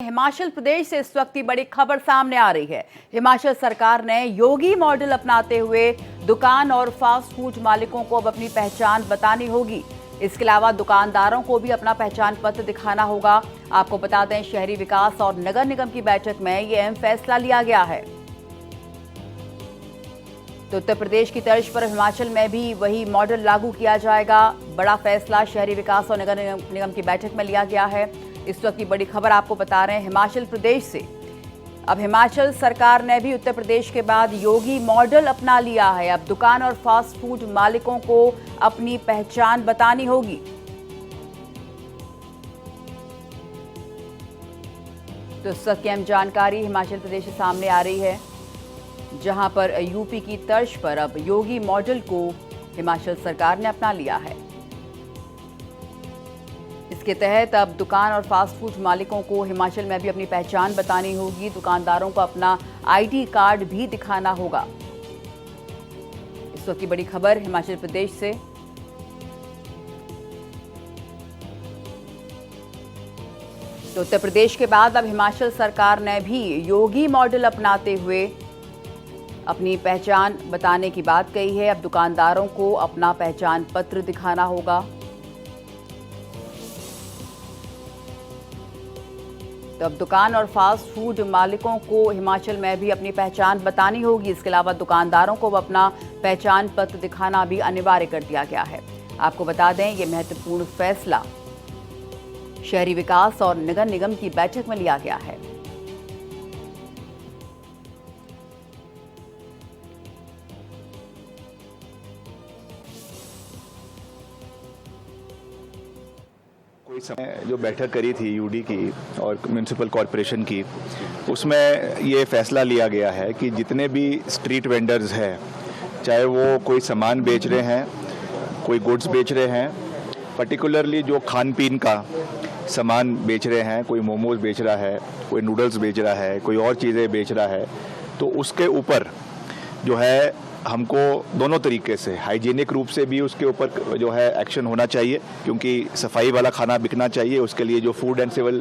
हिमाचल प्रदेश से इस वक्त की बड़ी खबर सामने आ रही है। हिमाचल सरकार ने योगी मॉडल अपनाते हुए दुकान और फास्ट फूड मालिकों को अब अपनी पहचान बतानी होगी। इसके अलावा दुकानदारों को भी अपना पहचान पत्र दिखाना होगा। आपको बता दें, शहरी विकास और नगर निगम की बैठक में ये अहम फैसला लिया गया है। तो उत्तर प्रदेश की तर्ज पर हिमाचल में भी वही मॉडल लागू किया जाएगा। बड़ा फैसला शहरी विकास और नगर निगम की बैठक में लिया गया है। इस वक्त की बड़ी खबर आपको बता रहे हैं हिमाचल प्रदेश से। अब हिमाचल सरकार ने भी उत्तर प्रदेश के बाद योगी मॉडल अपना लिया है। अब दुकान और फास्ट फूड मालिकों को अपनी पहचान बतानी होगी। तो इस वक्त की अहम जानकारी हिमाचल प्रदेश से सामने आ रही है, जहां पर यूपी की तर्ज पर अब योगी मॉडल को हिमाचल सरकार ने अपना लिया है। इसके तहत अब दुकान और फास्ट फूड मालिकों को हिमाचल में भी अपनी पहचान बतानी होगी। दुकानदारों को अपना आईडी कार्ड भी दिखाना होगा। इस वक्त की बड़ी खबर हिमाचल प्रदेश से। तो उत्तर प्रदेश के बाद अब हिमाचल सरकार ने भी योगी मॉडल अपनाते हुए अपनी पहचान बताने की बात कही है। अब दुकानदारों को अपना पहचान पत्र दिखाना होगा। तो अब दुकान और फास्ट फूड मालिकों को हिमाचल में भी अपनी पहचान बतानी होगी। इसके अलावा दुकानदारों को अपना पहचान पत्र दिखाना भी अनिवार्य कर दिया गया है। आपको बता दें, ये महत्वपूर्ण फैसला शहरी विकास और नगर निगम की बैठक में लिया गया है। कोई समय जो बैठक करी थी यूडी की और म्यूनिसिपल कॉरपोरेशन की, उसमें ये फैसला लिया गया है कि जितने भी स्ट्रीट वेंडर्स हैं, चाहे वो कोई सामान बेच रहे हैं, कोई गुड्स बेच रहे हैं, पर्टिकुलरली जो खान पीन का सामान बेच रहे हैं, कोई मोमोज बेच रहा है, कोई नूडल्स बेच रहा है, कोई और चीज़ें बेच रहा है, तो उसके ऊपर जो है हमको दोनों तरीके से हाइजीनिक रूप से भी उसके ऊपर जो है एक्शन होना चाहिए, क्योंकि सफाई वाला खाना बिकना चाहिए। उसके लिए जो फूड एंड सिविल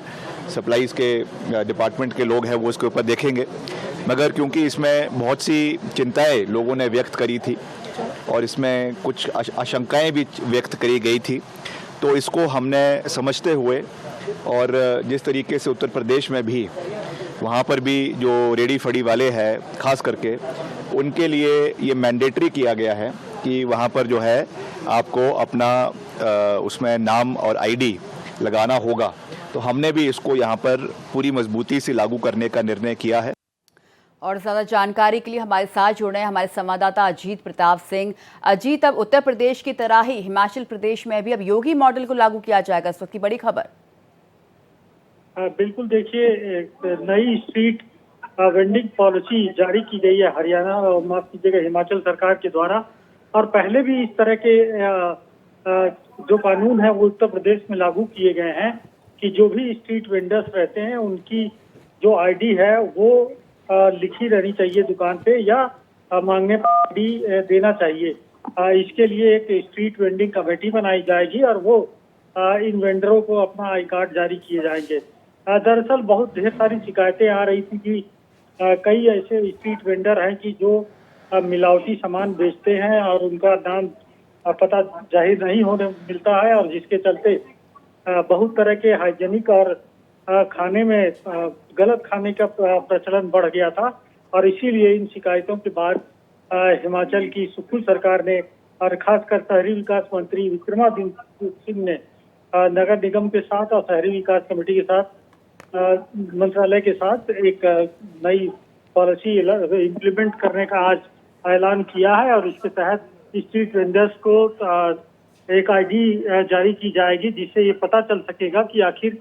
सप्लाईज के डिपार्टमेंट के लोग हैं वो उसके ऊपर देखेंगे। मगर क्योंकि इसमें बहुत सी चिंताएं लोगों ने व्यक्त करी थी और इसमें कुछ आशंकाएं भी व्यक्त करी गई थी, तो इसको हमने समझते हुए और जिस तरीके से उत्तर प्रदेश में भी वहाँ पर भी जो रेडी फड़ी वाले हैं खास करके, उनके लिए ये मैंडेटरी किया गया है कि वहाँ पर जो है आपको अपना उसमें नाम और आईडी लगाना होगा। तो हमने भी इसको यहाँ पर पूरी मजबूती से लागू करने का निर्णय किया है। और ज़्यादा जानकारी के लिए हमारे साथ जुड़े हैं हमारे संवाददाता अजीत प्रताप सिंह। अजीत, अब उत्तर प्रदेश की तरह ही हिमाचल प्रदेश में भी अब योगी मॉडल को लागू किया जाएगा, इस वक्त की बड़ी खबर। बिल्कुल, देखिए, नई स्ट्रीट वेंडिंग पॉलिसी जारी की गई है हरियाणा और माफ कीजिएगा हिमाचल सरकार के द्वारा। और पहले भी इस तरह के जो कानून है वो उत्तर प्रदेश में लागू किए गए हैं कि जो भी स्ट्रीट वेंडर्स रहते हैं उनकी जो आईडी है वो लिखी रहनी चाहिए दुकान पे, या मांगने पर आईडी देना चाहिए। इसके लिए एक स्ट्रीट वेंडिंग कमेटी बनाई जाएगी और वो इन वेंडरों को अपना आई कार्ड जारी किए जाएंगे। दरअसल बहुत ढेर सारी शिकायतें आ रही थी कि कई ऐसे स्ट्रीट वेंडर हैं कि जो मिलावटी सामान बेचते हैं और उनका नाम पता जाहिर नहीं होने मिलता है, और जिसके चलते बहुत तरह के हाइजीनिक और खाने में गलत खाने का प्रचलन बढ़ गया था। और इसीलिए इन शिकायतों के बाद हिमाचल की सुखू सरकार ने और खासकर शहरी विकास मंत्री विक्रमादित्य सिंह ने नगर निगम के साथ और शहरी विकास कमेटी के साथ मंत्रालय के साथ एक नई पॉलिसी इम्प्लीमेंट करने का आज ऐलान किया है। और इसके तहत स्ट्रीट वेंडर्स को एक आईडी जारी की जाएगी, जिससे ये पता चल सकेगा कि आखिर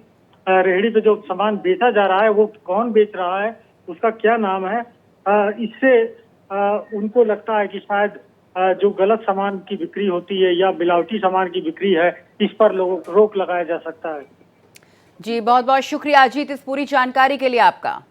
रेहड़ी पे जो सामान बेचा जा रहा है वो कौन बेच रहा है, उसका क्या नाम है। इससे उनको लगता है कि शायद जो गलत सामान की बिक्री होती है या मिलावटी सामान की बिक्री है, इस पर रोक लगाया जा सकता है। जी, बहुत बहुत शुक्रिया अजीत इस पूरी जानकारी के लिए आपका।